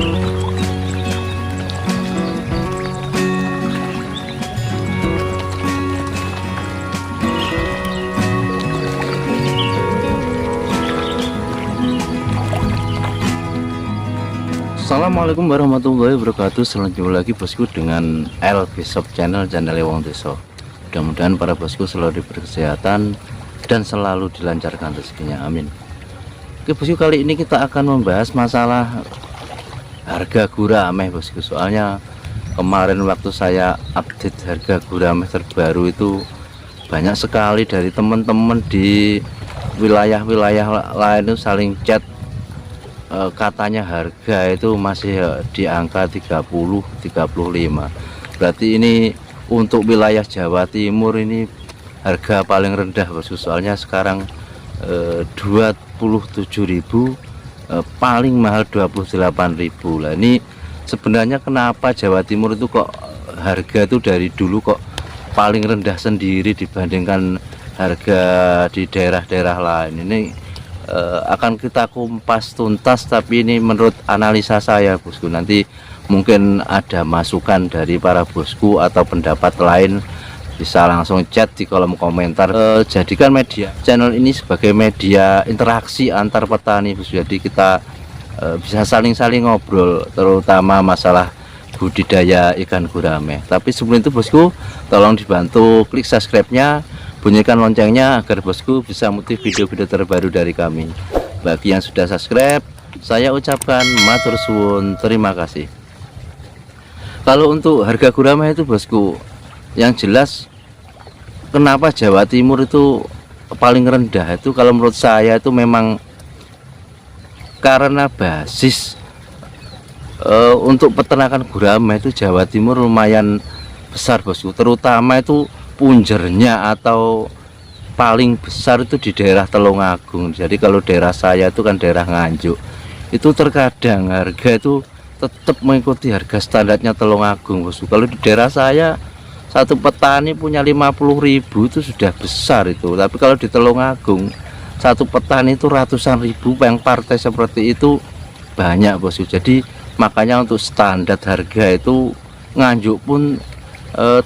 Assalamualaikum warahmatullahi wabarakatuh. Selamat jumpa lagi bosku dengan LB Shop channel Wong Deso. Mudah-mudahan para bosku selalu diberi kesehatan dan selalu dilancarkan rezekinya, amin. Oke bosku, kali ini kita akan membahas masalah harga gurame bosku. Soalnya kemarin waktu saya update harga gurame terbaru itu banyak sekali dari teman-teman di wilayah-wilayah lain itu saling chat, katanya harga itu masih di angka 30-35. Berarti ini untuk wilayah Jawa Timur ini harga paling rendah bosku. Soalnya sekarang 27.000, paling mahal 28.000 lah. Ini sebenarnya kenapa Jawa Timur itu kok harga itu dari dulu kok paling rendah sendiri dibandingkan harga di daerah-daerah lain. Ini akan kita kumpas tuntas, tapi ini menurut analisa saya bosku. Nanti mungkin ada masukan dari para bosku atau pendapat lain, bisa langsung chat di kolom komentar. Jadikan media channel ini sebagai media interaksi antar petani bosku. Jadi kita bisa saling-saling ngobrol, terutama masalah budidaya ikan gurame. Tapi sebelum itu bosku, tolong dibantu klik subscribe-nya, bunyikan loncengnya agar bosku bisa motif video-video terbaru dari kami. Bagi yang sudah subscribe, saya ucapkan matur suwun, terima kasih. Kalau untuk harga gurame itu bosku, yang jelas kenapa Jawa Timur itu paling rendah itu, kalau menurut saya itu memang karena basis untuk peternakan gurame itu Jawa Timur lumayan besar bosku, terutama itu punjernya atau paling besar itu di daerah Tulungagung. Jadi kalau daerah saya itu kan daerah Nganjuk, itu terkadang harga itu tetap mengikuti harga standarnya Tulungagung bosku. Kalau di daerah saya satu petani punya 50.000 itu sudah besar itu, tapi kalau di Tulungagung satu petani itu ratusan ribu, yang partai seperti itu banyak bosku. Jadi makanya untuk standar harga itu Nganjuk pun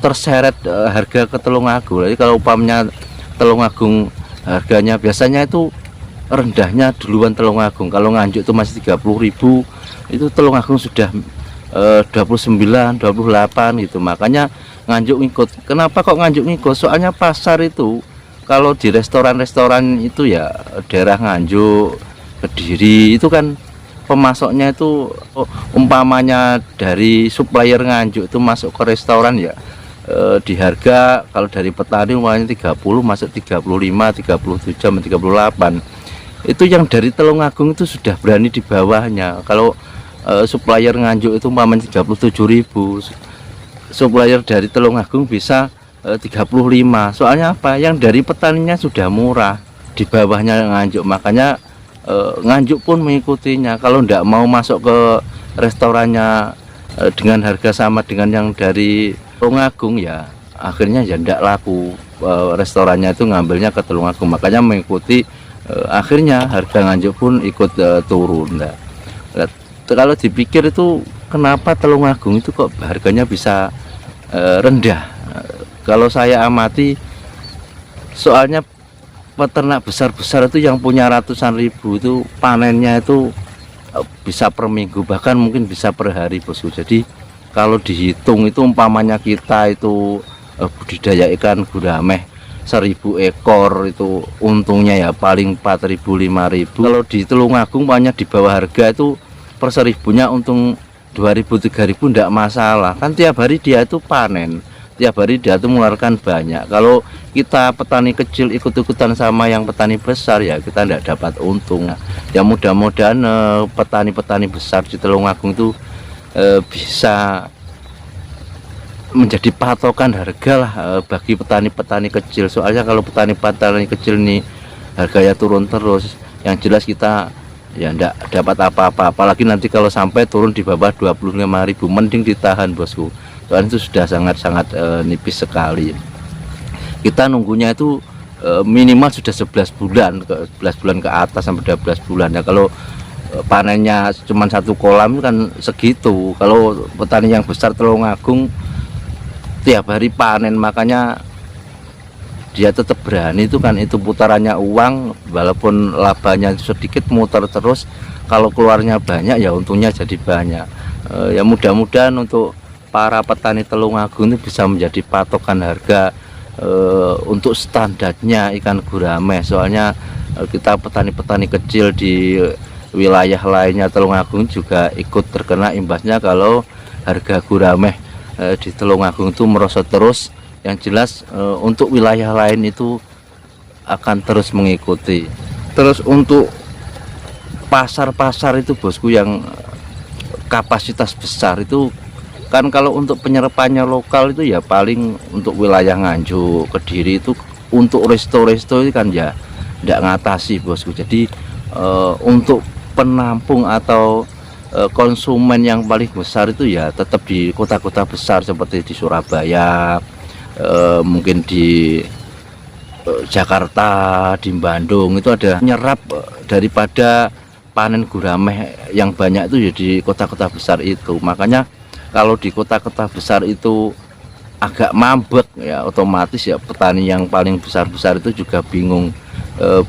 terseret harga ke Tulungagung. Jadi kalau umpamanya Tulungagung harganya biasanya itu rendahnya duluan Tulungagung. Kalau Nganjuk itu masih 30.000, itu Tulungagung sudah 29, 28 gitu. Makanya Nganjuk ngikut. Kenapa kok Nganjuk ngikut? Soalnya pasar itu kalau di restoran-restoran itu ya daerah Nganjuk, Kediri itu kan pemasoknya itu umpamanya dari supplier Nganjuk itu masuk ke restoran ya, di harga kalau dari petani umpamanya 30 masuk 35, 37, 38. Itu yang dari Tulungagung itu sudah berani di bawahnya. Kalau supplier Nganjuk itu umpamanya 37.000, supplier dari Tulungagung bisa 35. Soalnya apa? Yang dari petaninya sudah murah, di bawahnya Nganjuk. Makanya Nganjuk pun mengikutinya. Kalau tidak mau masuk ke restorannya dengan harga sama dengan yang dari Tulungagung, ya akhirnya ya tidak laku. Restorannya itu ngambilnya ke Tulungagung, makanya mengikuti. Akhirnya harga Nganjuk pun ikut turun. Nah, kalau dipikir itu kenapa Tulungagung itu kok harganya bisa rendah? Kalau saya amati, soalnya peternak besar-besar itu yang punya ratusan ribu itu panennya itu bisa per minggu, bahkan mungkin bisa per hari bosku. Jadi kalau dihitung itu umpamanya kita itu budidaya ikan gurame 1.000 ekor itu untungnya ya paling 4.000, 5.000. Kalau di Tulungagung banyak di bawah harga itu per 1.000-nya untung 2.000, 3.000 tidak masalah. Kan tiap hari dia itu panen, tiap hari dia tuh mengeluarkan banyak. Kalau kita petani kecil ikut-ikutan sama yang petani besar, ya kita tidak dapat untung. Ya mudah-mudahan petani-petani besar di Tulungagung itu bisa menjadi patokan harga lah bagi petani-petani kecil. Soalnya kalau petani-petani kecil nih harganya turun terus, yang jelas kita ya tidak dapat apa-apa. Apalagi nanti kalau sampai turun di bawah 25.000, mending ditahan bosku. Soalnya itu sudah sangat-sangat nipis sekali. Kita nunggunya itu minimal sudah 11 bulan ke 11 bulan ke atas sampai 12 bulan ya. Kalau panennya cuma satu kolam kan segitu. Kalau petani yang besar Tulungagung tiap hari panen, makanya dia tetap berani itu kan, itu putarannya uang, walaupun labanya sedikit muter terus, kalau keluarnya banyak ya untungnya jadi banyak. Ya mudah-mudahan untuk para petani Tulungagung itu bisa menjadi patokan harga untuk standarnya ikan gurame. Soalnya kita petani-petani kecil di wilayah lainnya Tulungagung juga ikut terkena imbasnya kalau harga gurame di Tulungagung itu merosot terus. Yang jelas untuk wilayah lain itu akan terus mengikuti. Terus untuk pasar-pasar itu bosku yang kapasitas besar itu kan, kalau untuk penyerapannya lokal itu ya paling untuk wilayah Nganjuk, Kediri itu untuk resto-resto itu kan ya tidak ngatasi bosku. Jadi untuk penampung atau konsumen yang paling besar itu ya tetap di kota-kota besar seperti di Surabaya, mungkin di Jakarta, di Bandung itu ada nyerap daripada panen gurame yang banyak itu ya di kota-kota besar itu. Makanya kalau di kota-kota besar itu agak mambek ya, otomatis ya petani yang paling besar-besar itu juga bingung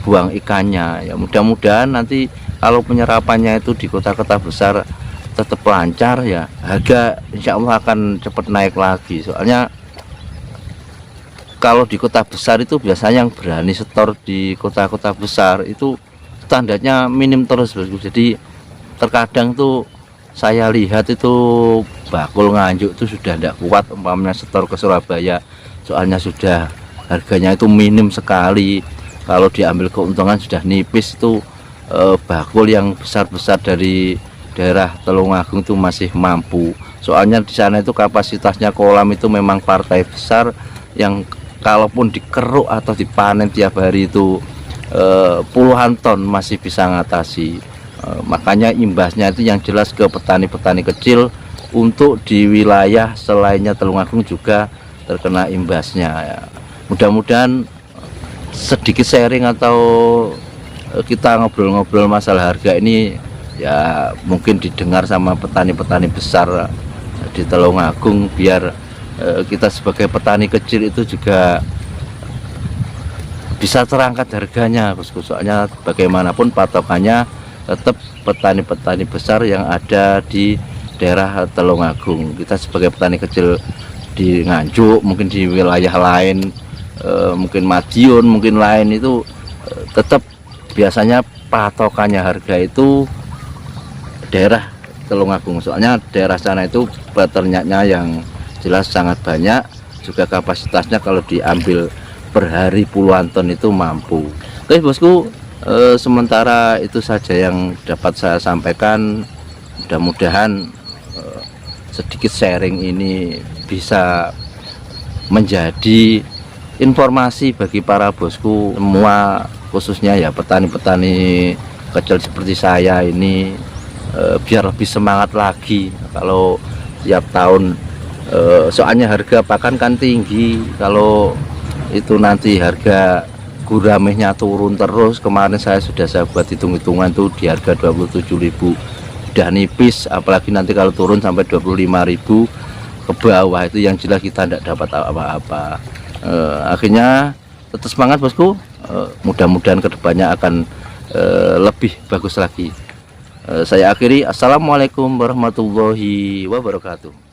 buang ikannya. Ya mudah-mudahan nanti kalau penyerapannya itu di kota-kota besar tetap lancar ya, harga insya Allah akan cepat naik lagi. Soalnya kalau di kota besar itu biasanya yang berani setor di kota-kota besar itu standarnya minim terus bosku. Jadi terkadang tuh saya lihat itu bakul Nganjuk itu sudah tidak kuat umpamanya setor ke Surabaya, soalnya sudah harganya itu minim sekali. Kalau diambil keuntungan sudah nipis. Itu bakul yang besar-besar dari daerah Tulungagung itu masih mampu. Soalnya di sana itu kapasitasnya kolam itu memang partai besar yang kalaupun dikeruk atau dipanen tiap hari itu puluhan ton masih bisa ngatasi. Makanya imbasnya itu yang jelas ke petani-petani kecil. Untuk di wilayah selainnya Tulungagung juga terkena imbasnya ya. Mudah-mudahan sedikit sharing atau kita ngobrol-ngobrol masalah harga ini ya mungkin didengar sama petani-petani besar di Tulungagung, biar kita sebagai petani kecil itu juga bisa terangkat harganya bosku. Soalnya bagaimanapun patokannya tetap petani-petani besar yang ada di daerah Tulungagung. Kita sebagai petani kecil di Nganjuk, mungkin di wilayah lain, mungkin Madiun, mungkin lain itu tetap biasanya patokannya harga itu daerah Tulungagung. Soalnya daerah sana itu peternaknya yang jelas sangat banyak, juga kapasitasnya kalau diambil per hari puluhan ton itu mampu. Oke bosku, sementara itu saja yang dapat saya sampaikan. Mudah-mudahan sedikit sharing ini bisa menjadi informasi bagi para bosku semua, khususnya ya petani-petani kecil seperti saya ini, biar lebih semangat lagi kalau tiap tahun. Soalnya harga pakan kan tinggi, kalau itu nanti harga guramehnya turun terus. Kemarin saya buat hitung-hitungan tuh di harga 27.000 udah nipis, apalagi nanti kalau turun sampai 25.000 ke bawah itu yang jelas kita tidak dapat apa-apa. Akhirnya tetap semangat bosku, mudah-mudahan kedepannya akan lebih bagus lagi. Saya akhiri, assalamualaikum warahmatullahi wabarakatuh.